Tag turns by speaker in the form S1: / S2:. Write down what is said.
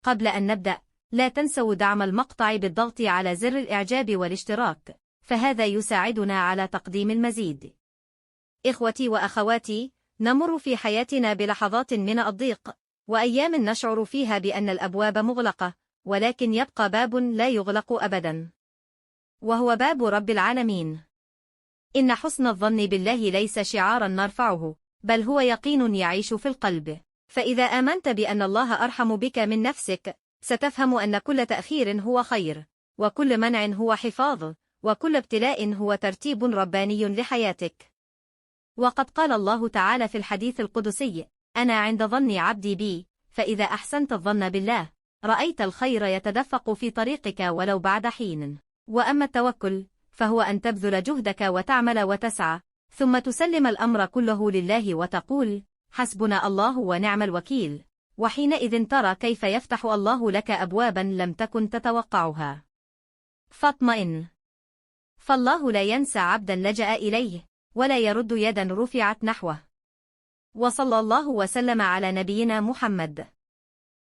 S1: قبل أن نبدأ، لا تنسوا دعم المقطع بالضغط على زر الإعجاب والاشتراك، فهذا يساعدنا على تقديم المزيد. إخوتي وأخواتي، نمر في حياتنا بلحظات من الضيق، وأيام نشعر فيها بأن الأبواب مغلقة، ولكن يبقى باب لا يغلق أبدا، وهو باب رب العالمين. إن حسن الظن بالله ليس شعارا نرفعه، بل هو يقين يعيش في القلب. فإذا آمنت بأن الله أرحم بك من نفسك، ستفهم أن كل تأخير هو خير، وكل منع هو حفاظ، وكل ابتلاء هو ترتيب رباني لحياتك. وقد قال الله تعالى في الحديث القدسي: أنا عند ظن عبدي بي، فإذا أحسنت الظن بالله، رأيت الخير يتدفق في طريقك ولو بعد حين. وأما التوكل، فهو أن تبذل جهدك وتعمل وتسعى، ثم تسلم الأمر كله لله وتقول: حسبنا الله ونعم الوكيل. وحينئذ ترى كيف يفتح الله لك أبوابا لم تكن تتوقعها. فاطمئن، فالله لا ينسى عبدا لجأ إليه، ولا يرد يدا رفعت نحوه. وصلى الله وسلم على نبينا محمد.